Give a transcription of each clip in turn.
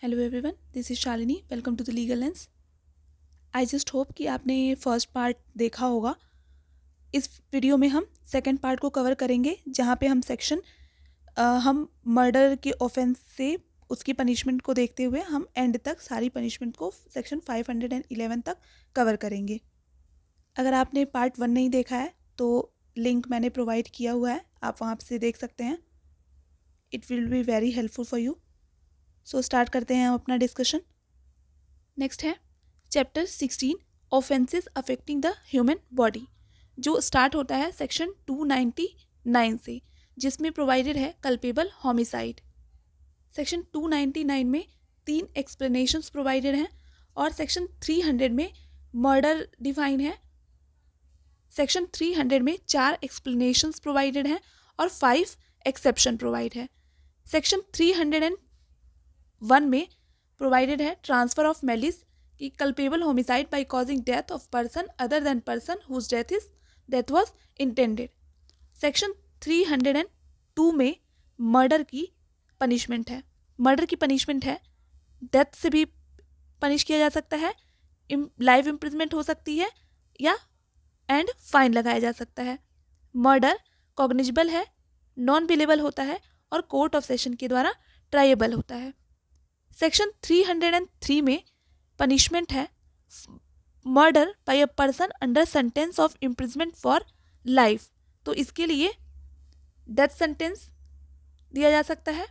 Hello everyone, this is Shalini. Welcome to the legal lens. I just hope कि आपने first part देखा होगा। इस वीडियो में हम सेकंड पार्ट को कवर करेंगे, जहाँ पे हम मर्डर के ऑफेंस से उसकी पनिशमेंट को देखते हुए हम एंड तक सारी पनिशमेंट को सेक्शन 511 तक कवर करेंगे। अगर आपने पार्ट 1 नहीं देखा है तो लिंक मैंने प्रोवाइड किया हुआ है, आप वहाँ से देख सकते हैं। It will be very helpful for you. So start करते हैं हम अपना डिस्कशन। नेक्स्ट है chapter 16 offences affecting the human body, जो स्टार्ट होता है सेक्शन 299 से, जिसमें प्रोवाइडेड है कल्पेबल होमिसाइड। सेक्शन 299 में 3 एक्सप्लेनेशंस प्रोवाइडेड हैं और सेक्शन 300 में मर्डर डिफाइन है। सेक्शन 300 में 4 एक्सप्लेनेशंस प्रोवाइडेड हैं और 5 एक्सेप्शन प्रोवाइड है। सेक्शन 301 में प्रोवाइडेड है ट्रांसफर ऑफ मेलिस कि culpable homicide by causing death of person other than person whose death was intended. Section 302 में मर्डर की पनिशमेंट है। मर्डर की पनिशमेंट है डेथ से भी पनिश किया जा सकता है, लाइफ इम्प्रिजमेंट हो सकती है या एंड फाइन लगाया जा सकता है। मर्डर कॉग्निजेबल है, नॉन बिलेबल होता है और कोर्ट ऑफ सेशन के द्वारा ट्राइएबल होता है। सेक्शन 303 में पनिशमेंट है murder by a person under sentence of imprisonment for life, तो इसके लिए डेथ सेंटेंस दिया जा सकता है।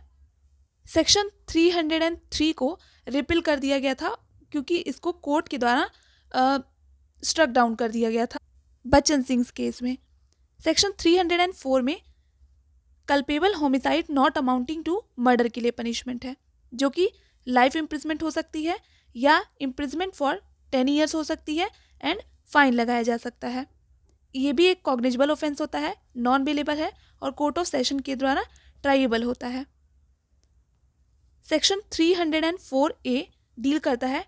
सेक्शन 303 को रिपील कर दिया गया था क्योंकि इसको कोर्ट के द्वारा स्ट्रक डाउन कर दिया गया था बच्चन सिंह केस में। सेक्शन 304 में culpable homicide not amounting to murder के लिए पनिशमेंट है, जो कि लाइफ इम्प्रिजमेंट हो सकती है या इम्प्रिजमेंट फॉर 10 ईयर्स हो सकती है एंड फाइन लगाया जा सकता है। ये भी एक कॉग्निजेबल ऑफेंस होता है, नॉन बेलेबल है और कोर्ट ऑफ सेशन के द्वारा ट्राइएबल होता है। सेक्शन 304A डील करता है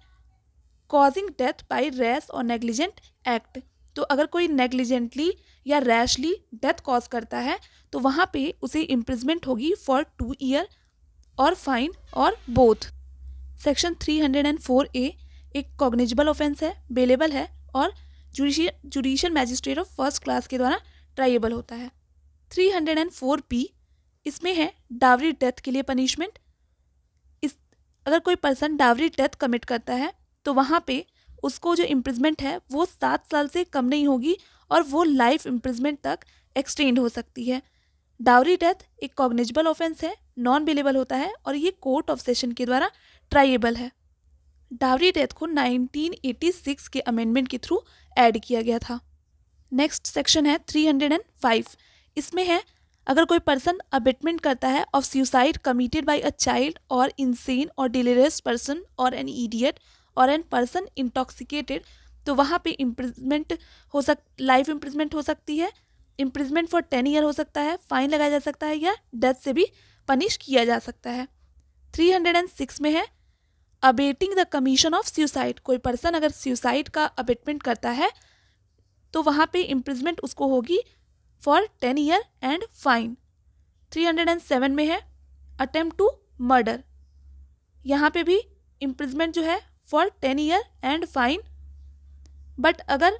कॉजिंग डेथ बाय रैश और नेग्लिजेंट एक्ट, तो अगर कोई नेग्लिजेंटली या रैशली डेथ कॉज करता है तो वहाँ पे उसे इम्प्रिजमेंट होगी फॉर 2 ईयर और फाइन और बोथ। सेक्शन 304A एक कॉग्निजेबल ऑफेंस है, बेलेबल है और judicial magistrate of first class के द्वारा ट्राइएबल होता है। 304B इसमें है डावरी डेथ के लिए पनिशमेंट। अगर कोई पर्सन डावरी डेथ कमिट करता है तो वहाँ पे उसको जो इम्प्रिजमेंट है वो 7 साल से कम नहीं होगी और वो लाइफ इम्प्रिजमेंट तक एक्सटेंड हो सकती है। डावरी डेथ एक कॉग्निजेबल ऑफेंस है, नॉन बिलेबल होता है और ये कोर्ट ऑफ सेशन के द्वारा ट्राइएबल है। डावरी डेथ को 1986 के अमेंडमेंट के थ्रू ऐड किया गया था। नेक्स्ट सेक्शन है 305। इसमें है अगर कोई पर्सन अबेटमेंट करता है of suicide committed by a child और इंसेन और डिलीरियस पर्सन और एन इडियट और एन पर्सन इंटॉक्सिकेटेड, तो वहाँ पे इम्प्रिजमेंट लाइफ इम्प्रिजमेंट हो सकती है, इम्प्रिजमेंट फॉर 10 ईयर हो सकता है, फाइन लगाया जा सकता है या डेथ से भी पनिश किया जा सकता है। 306 में है abetting the commission of suicide. कोई पर्सन अगर सुसाइड का अबेटमेंट करता है तो वहाँ पे इम्प्रिजमेंट उसको होगी फॉर 10 ईयर एंड फाइन। 307 में है अटेम्प्ट टू मर्डर, यहाँ पे भी इम्प्रिजमेंट जो है for 10 year and fine, but अगर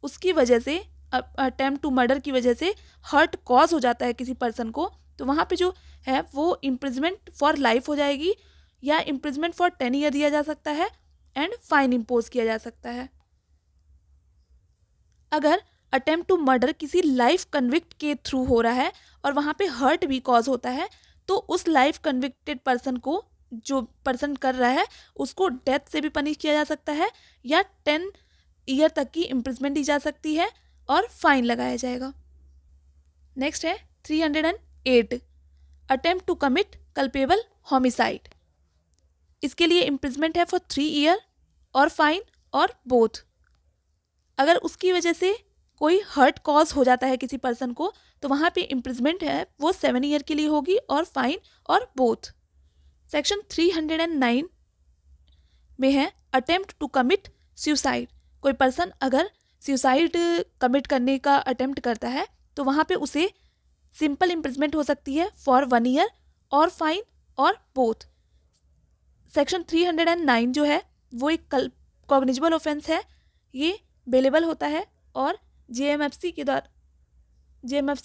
उसकी वजह से अटेम्प्ट टू मर्डर की वजह से हर्ट कॉज हो जाता है किसी पर्सन को, तो वहाँ पे जो है वो इम्प्रिजमेंट फॉर लाइफ हो जाएगी या इम्प्रिजमेंट फॉर 10 ईयर दिया जा सकता है एंड फाइन इम्पोज किया जा सकता है। अगर अटेम्प्ट टू मर्डर किसी लाइफ कन्विक्ट के थ्रू हो रहा है और वहाँ पे हर्ट भी कॉज होता है, तो उस लाइफ कन्विक्टेड पर्सन को, जो पर्सन कर रहा है, उसको डेथ से भी पनिश किया जा सकता है या 10 ईयर तक की इम्प्रिजमेंट दी जा सकती है और फाइन लगाया जाएगा। नेक्स्ट है 308 attempt to commit culpable homicide. इसके लिए इम्प्रिजमेंट है फॉर 3 ईयर और फाइन और बोथ। अगर उसकी वजह से कोई हर्ट कॉज हो जाता है किसी पर्सन को, तो वहाँ पे इम्प्रिजमेंट है वो 7 ईयर के लिए होगी और फाइन और बोथ। सेक्शन 309 में है अटेम्प्ट टू कमिट सुसाइड। कोई पर्सन अगर सुसाइड कमिट करने का अटेम्प्ट करता है तो वहाँ पे उसे सिंपल इम्प्रिजमेंट हो सकती है फॉर 1 ईयर और फाइन और बोथ। सेक्शन 309 जो है वो एक कॉग्निजेबल ऑफेंस है, ये बेलेबल होता है और जेएमएफसी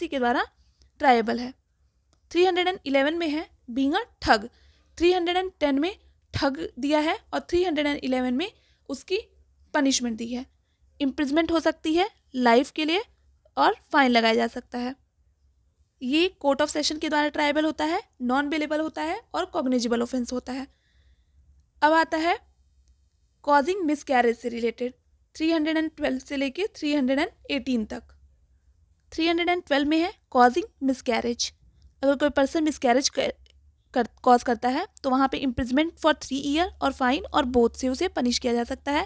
के द्वारा ट्रायबल है। 311 में है बीइंग अ ठग। 310 में ठग दिया है और 311 में उसकी पनिशमेंट दी है। इम्प्रिजमेंट हो सकती है लाइफ के लिए और फाइन लगाया जा सकता है। ये कोर्ट ऑफ सेशन के द्वारा ट्रायबल होता है, नॉन बेलेबल होता है और कॉग्निजेबल ऑफेंस होता है। अब आता है कॉजिंग मिसकैरेज से रिलेटेड 312 से लेके 318 तक। 312 में है कॉजिंग मिसकैरेज। अगर कोई पर्सन मिसकैरेज कॉज करता है तो वहाँ पे इम्प्रिजमेंट फॉर 3 ईयर और फाइन और बोथ से उसे पनिश किया जा सकता है।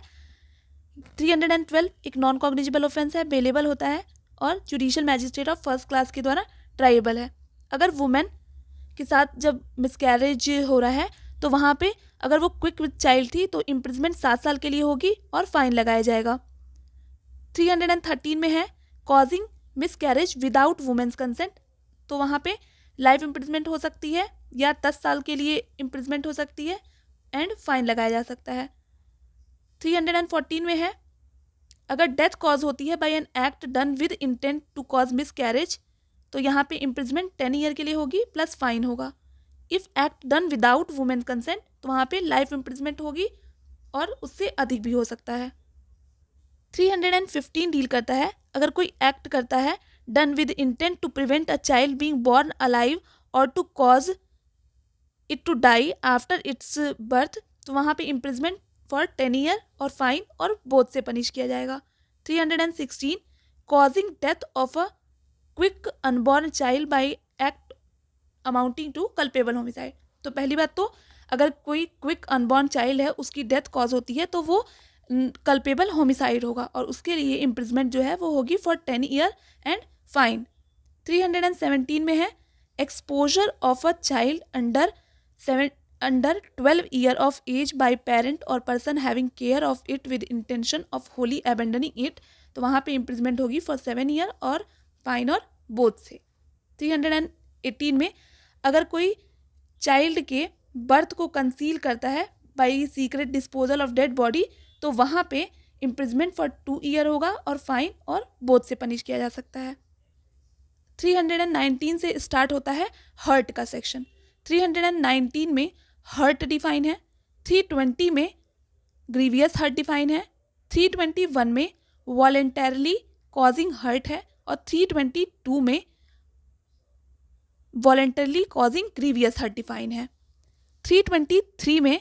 312 एक नॉन कॉग्निजेबल ऑफेंस है, बेलेबल होता है और judicial magistrate of first class के द्वारा ट्रायबल है। अगर वुमेन के साथ जब मिसकैरेज हो रहा है तो वहाँ पे अगर वो क्विक विद चाइल्ड थी तो इम्प्रिजमेंट 7 साल के लिए होगी और फाइन लगाया जाएगा। 313 में है causing miscarriage without women's consent, तो वहाँ पे लाइफ इम्प्रिजमेंट हो सकती है या 10 साल के लिए इम्प्रिजमेंट हो सकती है एंड फाइन लगाया जा सकता है। 314 में है अगर डेथ कॉज होती है by an act done with intent to cause miscarriage तो यहाँ पे इम्प्रिजमेंट 10 ईयर के लिए होगी प्लस फाइन होगा। If act done without women consent तो वहाँ पे लाइफ इम्प्रिजमेंट होगी और उससे अधिक भी हो सकता है। 315 डील करता है अगर कोई एक्ट करता है done with intent to prevent a child being born alive और to cause it to die after its birth तो वहाँ पे इम्प्रिजमेंट फॉर 10 ईयर और फाइन और बोथ से पनिश किया जाएगा। 316 causing death of a quick unborn child by act amounting to culpable homicide. तो पहली बात तो अगर कोई क्विक अनबॉर्न चाइल्ड है उसकी डेथ कॉज होती है तो वो कल्पेबल होमिसाइड होगा और उसके लिए इम्प्रिजमेंट जो है वो होगी फॉर 10 ईयर एंड फाइन। 317 में है exposure of a child under 12 year of age by parent और person having care of it with intention of wholly abandoning it तो वहाँ पे इम्प्रिजमेंट होगी फॉर 7 ईयर और फाइन और बोथ से। 318 में अगर कोई चाइल्ड के बर्थ को कंसील करता है by secret disposal of dead body तो वहाँ पे इम्प्रिजमेंट फॉर 2 ईयर होगा और फाइन और बोथ से पनिश किया जा सकता है। 319 से स्टार्ट होता है हर्ट का सेक्शन। 319 में हर्ट डिफाइन है, 320 में ग्रीवियस हर्ट डिफाइन है, 321 में वॉलेंटरली कॉजिंग हर्ट है और 322 में voluntarily causing grievous hurt define है। 323 में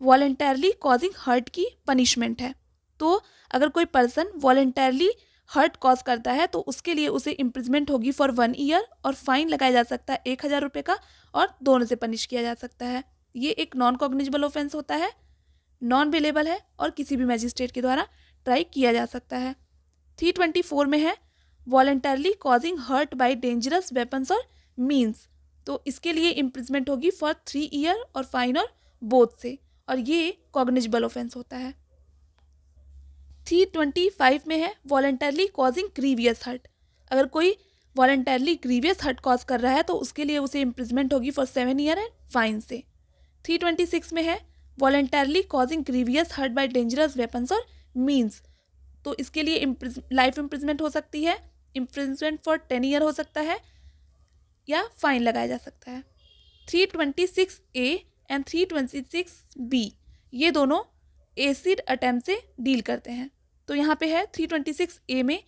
वॉलेंटरली कॉजिंग हर्ट की पनिशमेंट है। तो अगर कोई पर्सन वॉलेंटरली हर्ट कॉज करता है तो उसके लिए उसे इम्प्रिजमेंट होगी फॉर 1 ईयर और फाइन लगाया जा सकता है 1000 रुपये का और दोनों से पनिश किया जा सकता है। ये एक नॉन कॉग्निजेबल ऑफेंस होता है, नॉन बेलेबल है और किसी भी मैजिस्ट्रेट के द्वारा ट्राई किया जा सकता है। 324 में है voluntarily causing hurt by dangerous weapons और मीन्स, तो इसके लिए इम्प्रिजमेंट होगी फॉर 3 ईयर और फाइन और बोथ से और ये कॉग्निजेबल ऑफेंस होता है। 325 में है वॉलेंटरली कॉजिंग ग्रीवियस हर्ट। अगर कोई वॉलेंटरली ग्रीवियस हर्ट कॉज कर रहा है तो उसके लिए उसे इम्प्रिजमेंट होगी फॉर 7 ईयर एंड फाइन से। 326 में है voluntarily causing grievous hurt by dangerous weapons और मीन्स, तो इसके लिए लाइफ इम्प्रिजमेंट हो सकती है, इम्प्रिजमेंट फॉर 10 ईयर हो सकता है या फाइन लगाया जा सकता है। 326A एंड 326B ये दोनों एसिड अटेम्प्ट से डील करते हैं। तो यहाँ पे है 326A में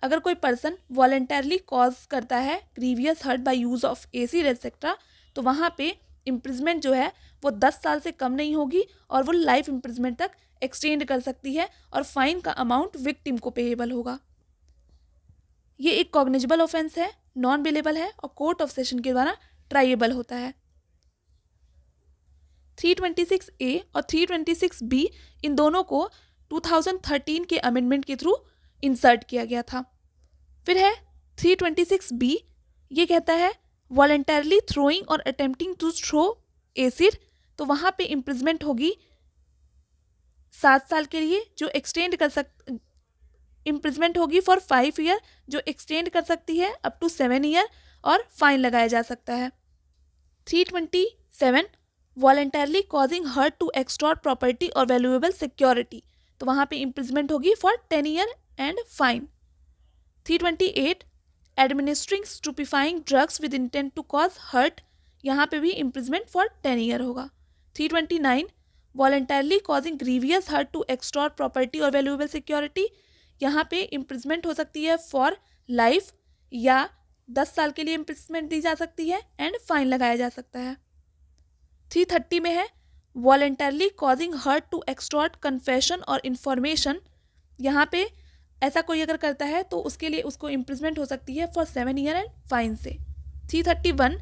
अगर कोई पर्सन वॉलेंटरली कॉज करता है grievous hurt by use of acid etcetera तो वहाँ पे इम्प्रिजमेंट जो है वो 10 साल से कम नहीं होगी और वो लाइफ इम्प्रिजमेंट तक एक्सटेंड कर सकती है और फाइन का अमाउंट विक्टिम को पेएबल होगा। ये एक कॉग्निजेबल ऑफेंस है, नॉन बेलेबल है और कोर्ट ऑफ सेशन के द्वारा ट्राइएबल होता है। 326A और 326B इन दोनों को 2013 के अमेंडमेंट के थ्रू इंसर्ट किया गया था। फिर है 326B, ये कहता है वॉलेंटरली थ्रोइंग और अटेम्प्टिंग टू थ्रो एसिड, तो वहाँ पे इम्प्रिजमेंट होगी 7 साल के लिए जो एक्सटेंड कर इम्प्रिजमेंट होगी फॉर 5 ईयर जो एक्सटेंड कर सकती है अप टू 7 ईयर और फाइन लगाया जा सकता है। 327 voluntarily causing hurt to extort property और वैल्यूएबल सिक्योरिटी, तो वहाँ पे इम्प्रिजमेंट होगी for 10 year and fine. 328 administering stupefying drugs with intent to cause hurt, यहाँ पे भी इम्प्रिजमेंट फॉर 10 ईयर होगा। 329 voluntarily causing grievous hurt to extort property और वैल्यूएबल सिक्योरिटी, यहाँ पे इम्प्रिजमेंट हो सकती है फॉर लाइफ या 10 साल के लिए इम्प्रिजमेंट दी जा सकती है एंड फाइन लगाया जा सकता है। 330 में है voluntarily causing hurt to extort confession और इन्फॉर्मेशन, यहाँ पे ऐसा कोई अगर करता है तो उसके लिए उसको इम्प्रिजमेंट हो सकती है फॉर 7 ईयर एंड फाइन से। 331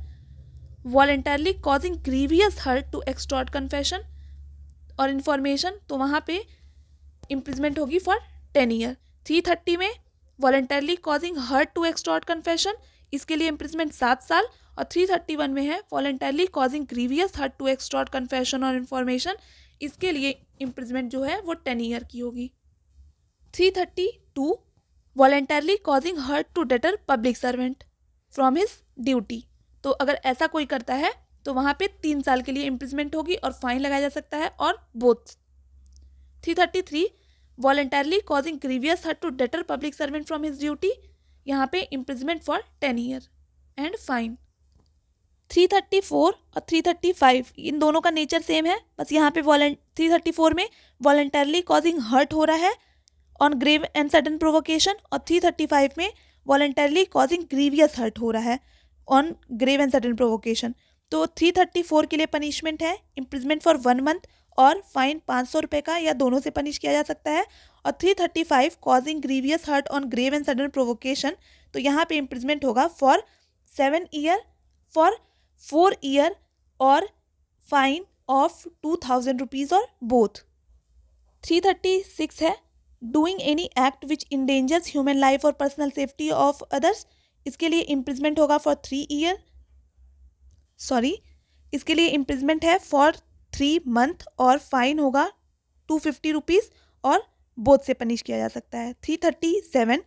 voluntarily causing grievous hurt to extort confession और इन्फॉर्मेशन, तो वहाँ पे इम्प्रिजमेंट होगी फॉर 10 ईयर। 330 में voluntarily causing hurt to extort confession, इसके लिए इम्प्रिजमेंट 7 साल। और 331 में है voluntarily causing grievous hurt to extort confession और इन्फॉर्मेशन, इसके लिए इम्प्रिजमेंट जो है वो 10 ईयर की होगी। 332 voluntarily causing hurt to deter public servant from his duty, तो अगर ऐसा कोई करता है तो वहाँ पे 3 साल के लिए इम्प्रिजमेंट होगी और फाइन लगाया जा सकता है और both. 333 voluntarily causing grievous hurt to deter public servant from his duty, यहाँ पे imprisonment for 10 year and fine. 334 और 335 इन दोनों का नेचर सेम है, बस यहाँ पे 334 में वॉलेंटरली कॉजिंग हर्ट हो रहा है on grave and sudden provocation, और 335 में वॉलेंटरली कॉजिंग ग्रीवियस हर्ट हो रहा है on grave and sudden provocation. तो 334 के लिए पनिशमेंट है इम्प्रिजमेंट फॉर 1 मंथ और फाइन 500 रुपये का या दोनों से पनिश किया जा सकता है। और 335 causing grievous hurt on grave and sudden provocation, तो यहाँ पे इम्प्रिजमेंट होगा फॉर 7 ईयर, फॉर 4 ईयर और फाइन ऑफ 2000 रुपीज़ और बोथ। 336 है doing any act which endangers human life और पर्सनल सेफ्टी ऑफ अदर्स, इसके लिए इम्प्रिजमेंट होगा फॉर 3 ईयर, इसके लिए इम्प्रिजमेंट है फॉर 3 मंथ और फाइन होगा 250 रुपीज़ और बोथ से पनिश किया जा सकता है। 337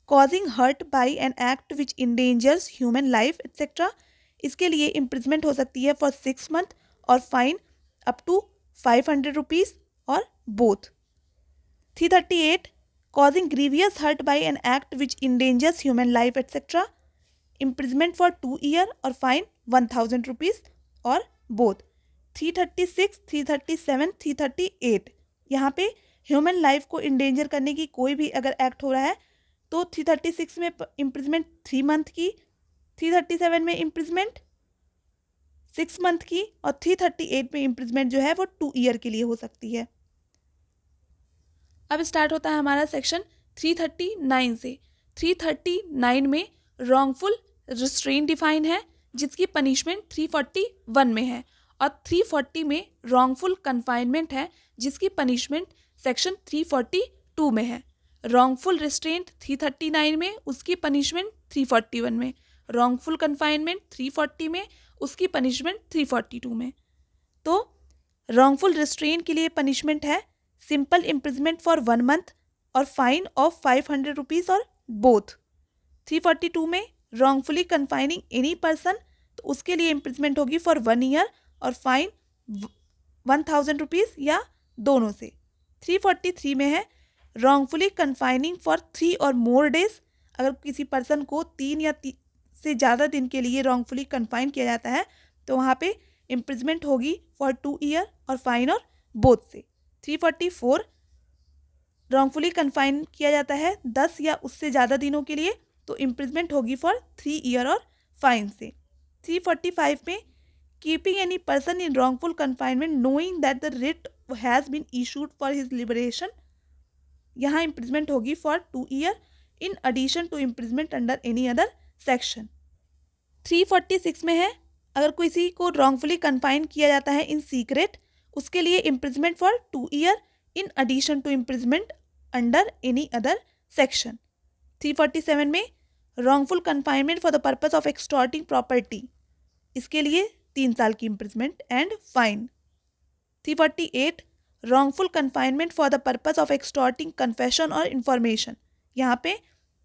causing hurt by an act which endangers human life etcetera, इसके लिए इम्प्रिजमेंट हो सकती है फॉर 6 मंथ और फाइन अप टू 500 रुपीज़ और both. 338 causing grievous hurt by an act which endangers human life etcetera, imprisonment for 2 year और fine 1000 rupees और both. 336, 337, 338 यहाँ पे ह्यूमन लाइफ को इंडेंजर करने की कोई भी अगर एक्ट हो रहा है तो 336 में इम्प्रिजमेंट 3 मंथ की, 337 में इम्प्रिजमेंट 6 मंथ की और 338 में इम्प्रिजमेंट जो है वो 2 ईयर के लिए हो सकती है। अब स्टार्ट होता है हमारा सेक्शन 339 से। 339 में रॉन्गफुल रिस्ट्रेन डिफाइन है जिसकी पनिशमेंट 341 में है, और 340 में रॉन्गफुल कन्फाइनमेंट है जिसकी पनिशमेंट सेक्शन 342 में है। रॉन्गफुल रिस्ट्रेंट 339 में, उसकी पनिशमेंट 341 में। रॉन्गफुल कन्फाइनमेंट 340 में, उसकी पनिशमेंट 342 में। तो रॉन्गफुल रिस्ट्रेन के लिए पनिशमेंट है सिंपल इम्प्रिजमेंट फॉर 1 मंथ और फाइन ऑफ 500 रुपीज़ और बोथ। 342 में रॉन्गफुली कन्फाइनिंग एनी पर्सन, तो उसके लिए इम्प्रिजमेंट होगी फॉर 1 ईयर और फाइन 1000 रुपीज़ या दोनों से। 343 में है रॉन्गफुली कन्फाइनिंग फॉर 3 और मोर डेज, अगर किसी पर्सन को 3 या से ज़्यादा दिन के लिए रॉन्गफुली कन्फाइन किया जाता है तो वहाँ पे इम्प्रिजमेंट होगी फॉर 2 ईयर और फाइन और बोथ से। 344 रॉन्गफुली कन्फाइन किया जाता है 10 या उससे ज़्यादा दिनों के लिए, तो इम्प्रिजमेंट होगी फॉर 3 ईयर और फाइन से। 345 में keeping any person in wrongful confinement knowing that the writ has been issued for his liberation, यहाँ इम्प्रिजमेंट होगी for 2 year in addition to imprisonment under any other section. 346 में है अगर किसी को रॉन्गफुली कन्फाइन किया जाता है इन सीक्रेट, उसके लिए imprisonment for 2 year in addition to imprisonment under any other section. 347 में wrongful confinement for the purpose of extorting property, इसके लिए 3 साल की imprisonment and fine. 348 wrongful confinement for the purpose of extorting confession और information, यहाँ पे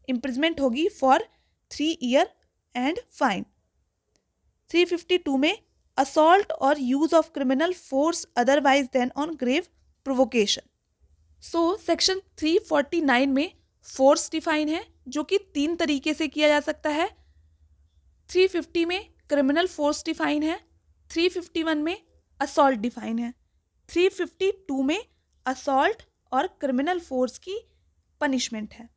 imprisonment होगी for 3 year and fine. 352 में assault or use of criminal force otherwise than on grave provocation. So section 349 में फोर्स डिफाइन है जो कि 3 तरीके से किया जा सकता है. 350 में क्रिमिनल फोर्स डिफाइन है. 351 में असॉल्ट डिफाइन है. 352 में असॉल्ट और क्रिमिनल फोर्स की पनिशमेंट है.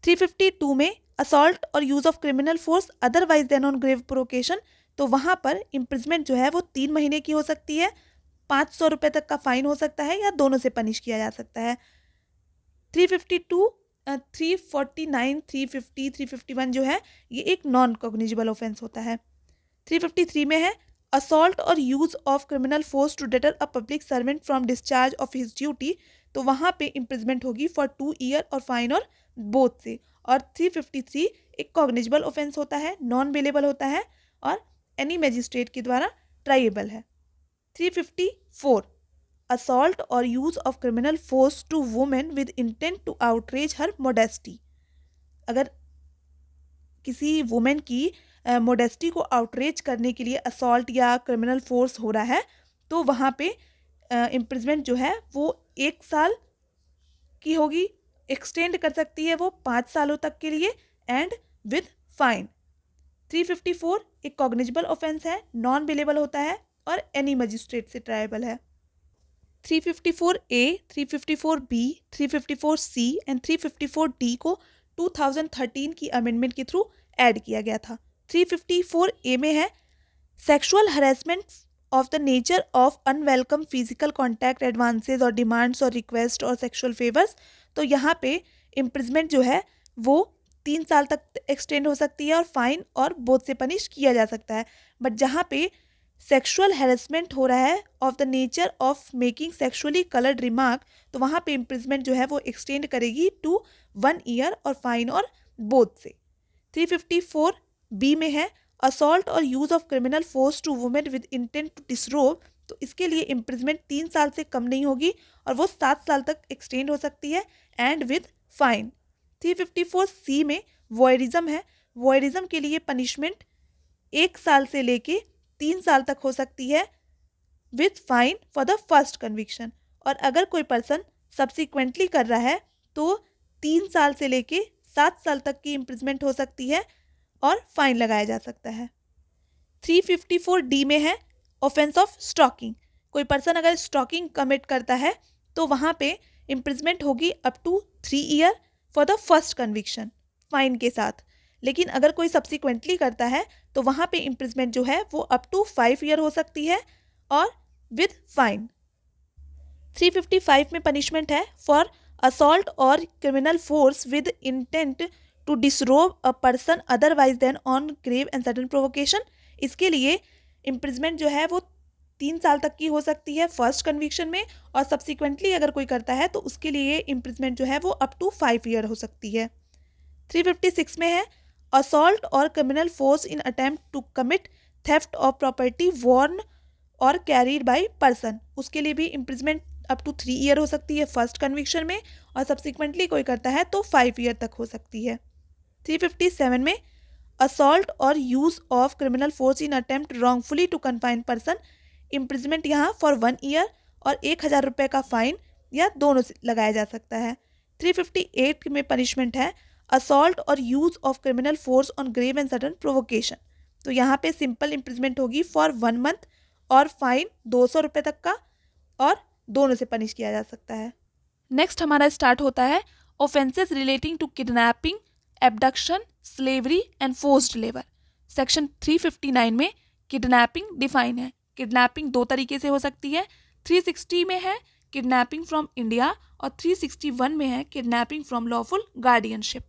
352 में असॉल्ट और use of criminal force otherwise than on grave provocation, तो वहाँ पर इम्प्रिजमेंट जो है वो 3 महीने की हो सकती है, 500 रुपये तक का फाइन हो सकता है या दोनों से पनिश किया जा सकता है. 352, 349, 350, 351 जो है ये एक नॉन कॉग्निजेबल ऑफेंस होता है. 353 में है असॉल्ट और use of criminal force to deter a public servant from discharge of his duty, तो वहाँ पे इम्प्रिजमेंट होगी फॉर 2 ईयर और फाइन और बोथ से. और 353 एक कॉग्निजेबल ऑफेंस होता है, नॉन बेलेबल होता है और एनी मजिस्ट्रेट के द्वारा ट्राइएबल है. 354 असॉल्ट और use of criminal force to women with intent to outrage her modesty. अगर किसी वुमेन की मोडेस्टी को आउटरेज करने के लिए असॉल्ट या क्रिमिनल फोर्स हो रहा है तो वहाँ पे इम्प्रिजमेंट जो है वो 1 साल की होगी, एक्सटेंड कर सकती है वो 5 सालों तक के लिए एंड विद फाइन. 354 एक कॉग्निजेबल ऑफेंस है, नॉन बेलेबल होता है और एनी मजिस्ट्रेट से ट्राइबल है. 354A, 354B, 354C and 354D को 2013 की अमेंडमेंट के थ्रू ऐड किया गया था. 354A में है sexual harassment of the nature of unwelcome physical contact, advances और डिमांड्स और रिक्वेस्ट और सेक्सुअल फेवर्स. तो यहाँ पे इम्प्रिजमेंट जो है वो 3 साल तक एक्सटेंड हो सकती है और फाइन और बोथ से पनिश किया जा सकता है. बट जहाँ पे सेक्सुअल हैरेसमेंट हो रहा है of the nature of making sexually coloured remark, तो वहाँ पे इम्प्रिजमेंट जो है वो एक्सटेंड करेगी टू 1 ईयर और फाइन और बोथ से. 354B में है असॉल्ट और use of criminal force to women with intent to disrobe, तो इसके लिए इम्प्रिजमेंट 3 साल से कम नहीं होगी और वो 7 साल तक एक्सटेंड हो सकती है एंड विद फाइन. 354C में वॉयरिज्म है. वॉयरिज्म के लिए पनिशमेंट 1 साल से लेके 3 साल तक हो सकती है with fine for the first conviction. और अगर कोई पर्सन सब्सिक्वेंटली कर रहा है तो 3 साल से लेके 7 साल तक की इम्प्रिजमेंट हो सकती है और फाइन लगाया जा सकता है. 354D में है ऑफेंस ऑफ स्टॉकिंग. कोई पर्सन अगर स्टॉकिंग कमिट करता है तो वहाँ पे इम्प्रिजमेंट होगी up to 3 year for the first conviction fine के साथ. लेकिन अगर कोई सब्सिक्वेंटली करता है तो वहाँ पे इम्प्रिजमेंट जो है वो अप टू 5 ईयर हो सकती है और विद फाइन. 355 में पनिशमेंट है फॉर असॉल्ट और criminal force with intent to disrobe a person otherwise than on grave and sudden provocation. इसके लिए इम्प्रिजमेंट जो है वो 3 साल तक की हो सकती है फर्स्ट कन्विक्शन में और सब्सिक्वेंटली अगर कोई करता है तो उसके लिए इम्प्रिजमेंट जो है वो अप टू 5 ईयर हो सकती है. 356 में है असॉल्ट और criminal force in attempt to commit theft of property worn और कैरीड बाय पर्सन. उसके लिए भी इम्प्रिजमेंट अप टू 3 ईयर हो सकती है फर्स्ट कन्विक्शन में और सब्सिक्वेंटली कोई करता है तो 5 ईयर तक हो सकती है. 357 में असॉल्ट और use of criminal force in attempt wrongfully to confine person. Imprisonment यहाँ फॉर 1 ईयर और 1000 रुपये का फाइन या दोनों से लगाया जा सकता है. 358 में पनिशमेंट है असॉल्ट और use of criminal force on grave and sudden provocation. तो यहाँ पे सिंपल इम्प्रिजमेंट होगी फॉर 1 मंथ और फाइन 200 रुपये तक का और दोनों से पनिश किया जा सकता है. नेक्स्ट हमारा स्टार्ट होता है offences relating to kidnapping, abduction, slavery and forced labour. Section 359 में किडनैपिंग डिफाइन है. किडनैपिंग 2 तरीके से हो सकती है. 360 में है किडनैपिंग फ्रॉम इंडिया और 361 में है किडनैपिंग फ्रॉम लॉफुल गार्डियनशिप.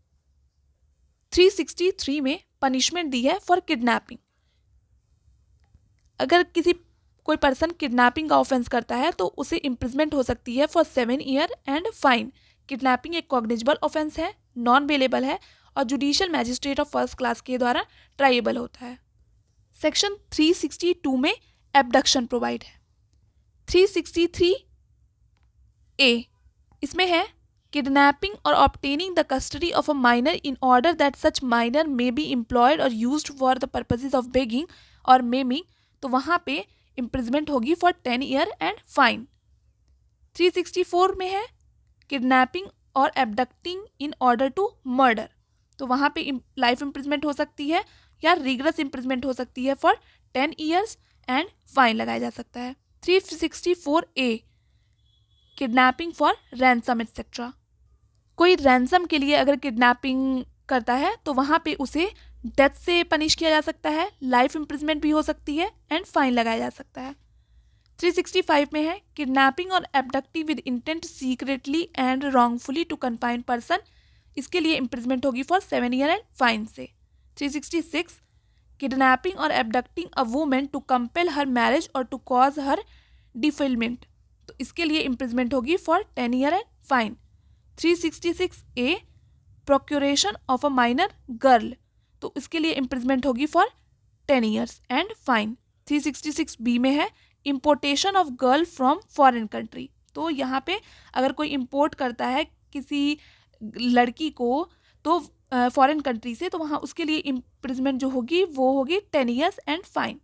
363 में पनिशमेंट दी है फॉर किडनैपिंग. अगर कोई पर्सन किडनैपिंग का ऑफेंस करता है तो उसे इम्प्रिजमेंट हो सकती है for 7 year and fine. Kidnapping एक कॉग्निजेबल ऑफेंस है, नॉन बेलेबल है और judicial magistrate of first class के द्वारा ट्राइएबल होता है. सेक्शन 362 में एब्डक्शन प्रोवाइड है. 363A इसमें है किडनैपिंग और obtaining the custody of a minor in order that such minor may be employed और used for the purposes of begging और मेमिंग. तो वहाँ पे इम्प्रिजमेंट होगी फॉर 10 ईयर एंड फाइन। 364 में है किडनैपिंग और abducting in order to murder, तो वहाँ पे लाइफ इम्प्रिजमेंट हो सकती है या रिगरस इम्प्रिजमेंट हो सकती है फॉर 10 ईयर्स एंड फाइन लगाया जा सकता है। 364A kidnapping for ransom etcetera, कोई रैंसम के लिए अगर किडनैपिंग करता है तो वहाँ पे उसे डेथ से पनिश किया जा सकता है, लाइफ इम्प्रिजमेंट भी हो सकती है एंड फाइन लगाया जा सकता है। 365 में है किडनैपिंग और abducting with intent secretly and wrongfully to confine person, इसके लिए इम्प्रिजमेंट होगी फॉर 7 ईयर एंड फाइन से। 366 किडनैपिंग और abducting a women to compel her marriage और टू कॉज हर डिफिलमेंट, तो इसके लिए इम्प्रिजमेंट होगी for 10 year and fine. 366A procuration of a minor girl, तो इसके लिए इम्प्रिजमेंट होगी for 10 years and fine. 366B में है importation of girl from foreign country, तो यहाँ पे अगर कोई इम्पोर्ट करता है किसी लड़की को तो फॉरेन कंट्री से, तो वहाँ उसके लिए इम्प्रिजमेंट जो होगी वो होगी 10 ईयर्स एंड फाइन।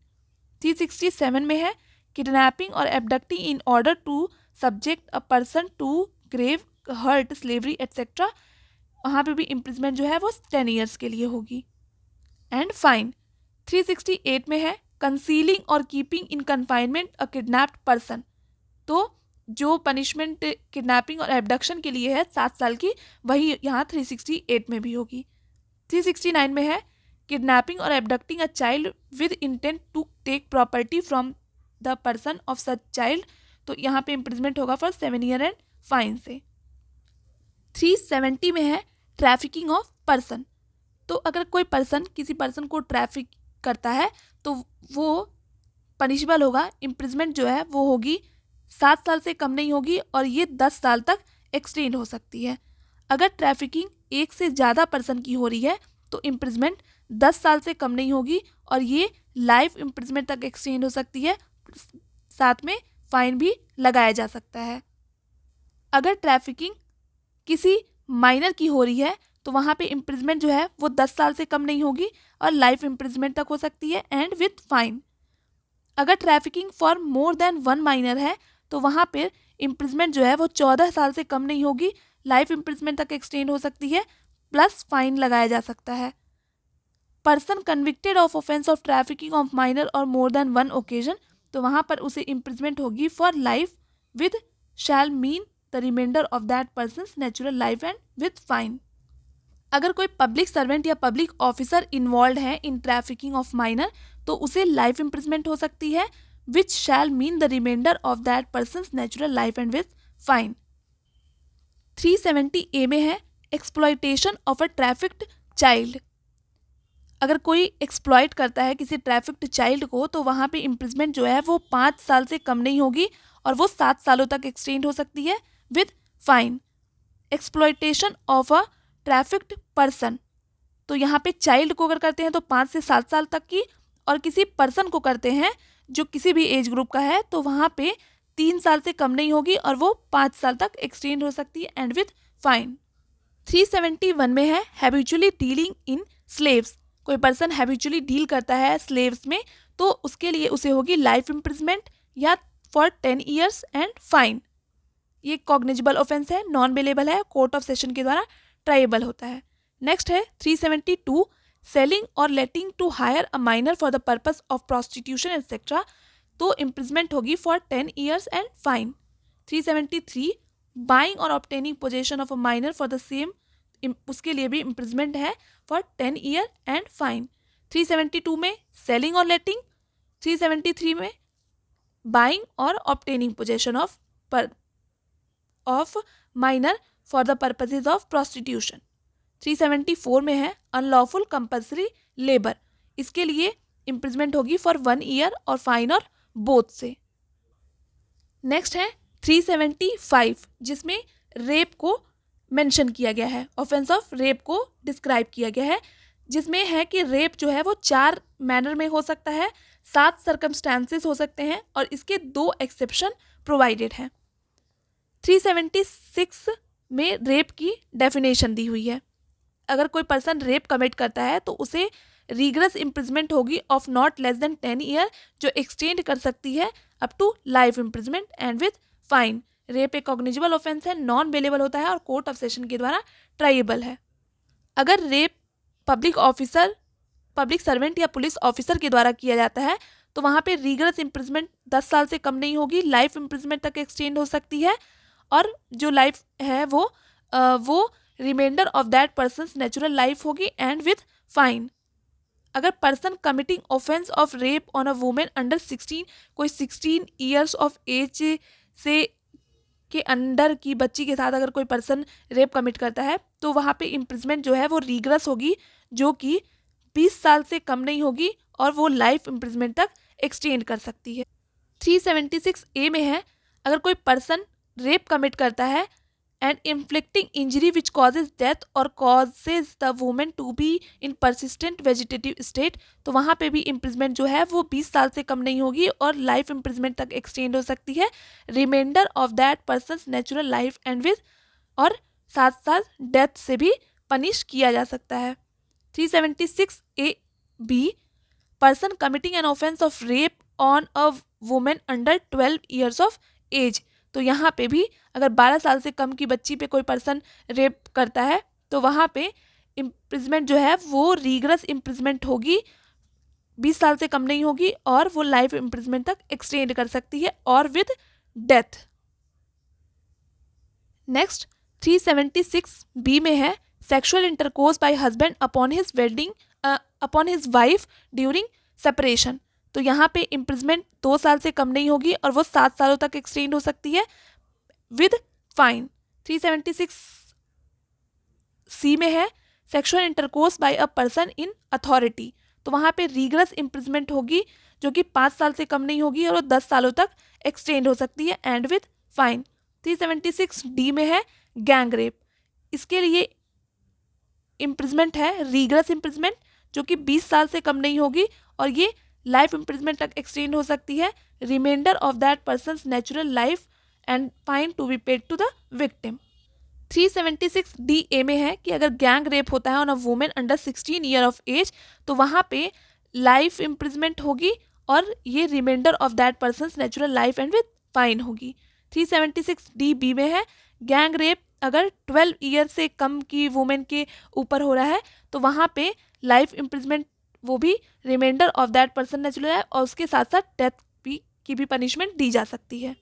367 में है किडनैपिंग और abducting in order to subject a person to grave hurt slavery etcetera, वहाँ पे भी इम्प्रिजमेंट जो है वो 10 ईयर्स के लिए होगी एंड फाइन। 368 में है कंसीलिंग और keeping in confinement a kidnapped person, तो जो पनिशमेंट किडनैपिंग और एब्डक्शन के लिए है 7 साल की, वही यहाँ 368 में भी होगी। 369 में है किडनैपिंग और abducting a child with intent to take property from the person of such child, तो यहाँ पे इम्प्रिजमेंट होगा फॉर 7 ईयर एंड फाइन से। 370 में है ट्रैफिकिंग ऑफ पर्सन, तो अगर कोई पर्सन किसी पर्सन को ट्रैफिक करता है तो वो पनिशबल होगा, इम्प्रिजमेंट जो है वो होगी 7 साल से कम नहीं होगी और ये 10 साल तक एक्सटेंड हो सकती है। अगर ट्रैफिकिंग एक से ज़्यादा पर्सन की हो रही है तो इम्प्रिजमेंट 10 साल से कम नहीं होगी और ये लाइफ इम्प्रिजमेंट तक एक्सटेंड हो सकती है, साथ में फाइन भी लगाया जा सकता है। अगर ट्रैफिकिंग किसी माइनर की हो रही है तो वहाँ पे इम्प्रिजमेंट जो है वो 10 साल से कम नहीं होगी और लाइफ इम्प्रिजमेंट तक हो सकती है एंड विथ फाइन। अगर trafficking for more than 1 minor है तो वहाँ पे इम्प्रिजमेंट जो है वो 14 साल से कम नहीं होगी, लाइफ इम्प्रिजमेंट तक एक्सटेंड हो सकती है, प्लस फाइन लगाया जा सकता है। Person convicted of offence of trafficking of minor और मोर देन 1 ओकेजन, तो वहाँ पर उसे इम्प्रिजमेंट होगी for life with shall mean the reminder of that person's natural life and with fine. अगर कोई पब्लिक सर्वेंट या पब्लिक ऑफिसर इन्वॉल्व है इन ट्रैफिकिंग ऑफ माइनर तो उसे लाइफ इम्प्रिजमेंट हो सकती है which shall mean the reminder of that person's natural life and with fine. 370A में है exploitation of a trafficked child, अगर कोई एक्सप्लॉयट करता है किसी ट्रैफिक्ड चाइल्ड को तो वहाँ पे इम्प्रिजमेंट जो है वो 5 साल से कम नहीं होगी और वो 7 सालों तक एक्सटेंड हो सकती है with fine. Exploitation of a trafficked person, तो यहाँ पे चाइल्ड को अगर करते हैं तो 5 से 7 साल तक की, और किसी पर्सन को करते हैं जो किसी भी एज ग्रुप का है तो वहाँ पे 3 साल से कम नहीं होगी और वो 5 साल तक एक्सटेंड हो सकती है एंड विद फाइन। 371 में है हैबिचुअली डीलिंग इन स्लेव्स, कोई पर्सन हैबिचुअली डील करता है स्लेव्स में तो उसके लिए उसे होगी लाइफ इम्प्रिजमेंट या फॉर 10 ईयर्स एंड फाइन। ये कॉग्निजेबल ऑफेंस है, नॉन बेलेबल है, कोर्ट ऑफ सेशन के द्वारा ट्राइबल होता है। नेक्स्ट है 372 सेलिंग और letting to hire a minor for the purpose of prostitution etcetera, तो इम्प्रिजमेंट होगी for 10 years and fine. 373 buying और obtaining possession of a minor for the same, उसके लिए भी इम्प्रिजमेंट है फॉर 10 ईयर एंड फाइन। 372 में selling और लेटिंग, 373 में बाइंग और obtaining possession of minor for the purposes of prostitution. 374 में है अनलॉफुल कंपल्सरी लेबर, इसके लिए इम्प्रिजमेंट होगी फॉर 1 ईयर और फाइन और बोथ से। नेक्स्ट है 375 जिसमें रेप को मेंशन किया गया है, ऑफेंस ऑफ रेप को डिस्क्राइब किया गया है, जिसमें है कि रेप जो है वो 4 मैनर में हो सकता है, 7 सर्कमस्टांसेस हो सकते हैं और इसके 2 एक्सेप्शन प्रोवाइडेड हैं। 376 में रेप की डेफिनेशन दी हुई है, अगर कोई पर्सन रेप कमिट करता है तो उसे रीगरस इम्प्रिजमेंट होगी of not less than 10 year, जो एक्सटेंड कर सकती है up to life imprisonment and with fine. Rape एक कॉग्निजेबल ऑफेंस है, नॉन बेलेबल होता है और कोर्ट ऑफ सेशन के द्वारा ट्राइएबल है। अगर rape public officer, public servant या पुलिस ऑफिसर के द्वारा किया जाता है तो वहाँ पे रीगरस इम्प्रिजमेंट 10 साल से कम नहीं होगी, लाइफ इम्प्रिजमेंट तक एक्सटेंड हो सकती है, और जो लाइफ है वो remainder of that person's natural life होगी एंड विथ फाइन। अगर person committing offence of rape on a women under 16, कोई 16 ईयर्स ऑफ एज से के अंडर की बच्ची के साथ अगर कोई पर्सन रेप कमिट करता है तो वहाँ पे इम्प्रिजमेंट जो है वो रीगरस होगी, जो कि 20 साल से कम नहीं होगी और वो लाइफ इम्प्रिजमेंट तक एक्सटेंड कर सकती है। 376A में है, अगर कोई पर्सन रेप कमिट करता है and inflicting injury which causes death और causes the women to be in persistent vegetative state, तो वहाँ पे भी इम्प्रिजमेंट जो है वो 20 साल से कम नहीं होगी और लाइफ इम्प्रिजमेंट तक एक्सटेंड हो सकती है, remainder of that person's natural life and with, और साथ साथ डेथ से भी पनिश किया जा सकता है। 376A person committing an offence of rape on a women under 12 years of age, तो यहाँ पे भी अगर 12 साल से कम की बच्ची पे कोई पर्सन रेप करता है तो वहाँ पे इम्प्रिजमेंट जो है वो रीगरस इम्प्रिजमेंट होगी, 20 साल से कम नहीं होगी और वो लाइफ इम्प्रिजमेंट तक एक्सटेंड कर सकती है और विद डेथ। नेक्स्ट 376B में है, sexual intercourse bye husband upon his wedding upon his wife during separation, तो यहाँ पे इम्प्रिजमेंट 2 साल से कम नहीं होगी और वो 7 सालों तक एक्सटेंड हो सकती है विद फाइन। 376C में है, sexual intercourse by a person in authority, तो वहाँ पे रीगरस इम्प्रिजमेंट होगी जो कि 5 साल से कम नहीं होगी और वो 10 सालों तक एक्सटेंड हो सकती है एंड विद फाइन। 376D में है, गैंग रेप, इसके लिए इम्प्रिजमेंट है रीगरस इम्प्रिजमेंट जो कि 20 साल से कम नहीं होगी और ये लाइफ इम्प्रिजमेंट तक एक्सटेंड हो सकती है, remainder of that person's natural life and fine to be paid to the victim. 376DA में है कि अगर गैंग रेप होता है on a women under 16 year of age तो वहाँ पे लाइफ इम्प्रिजमेंट होगी और ये remainder of that person's natural life and with fine होगी। 376DB में है, गैंग रेप अगर 12 ईयर से कम की वुमेन के ऊपर हो रहा है तो वहाँ पे लाइफ इम्प्रिजमेंट वो भी remainder of that person natural है और उसके साथ साथ डेथ की भी पनिशमेंट दी जा सकती है।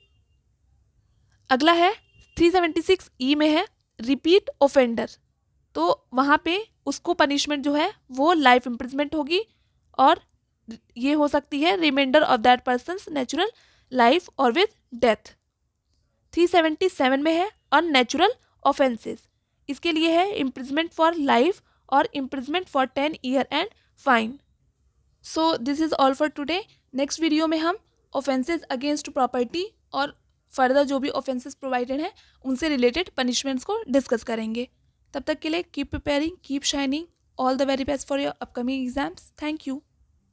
अगला है 376E में है, रिपीट ऑफेंडर, तो वहाँ पे उसको पनिशमेंट जो है वो लाइफ इम्प्रिजमेंट होगी और ये हो सकती है remainder of that person's natural life और विद डेथ। 377 में है, अननेचुरल ऑफेंसेस, इसके लिए है इम्प्रिजमेंट फॉर लाइफ और imprisonment for 10 year and fine. So this is all for today. Next video में हम ऑफेंसेस अगेंस्ट प्रॉपर्टी और फर्दर जो भी ऑफेंसेस प्रोवाइडेड हैं उनसे रिलेटेड पनिशमेंट्स को डिस्कस करेंगे। तब तक के लिए keep preparing, keep shining, all the very best for your upcoming exams. Thank you.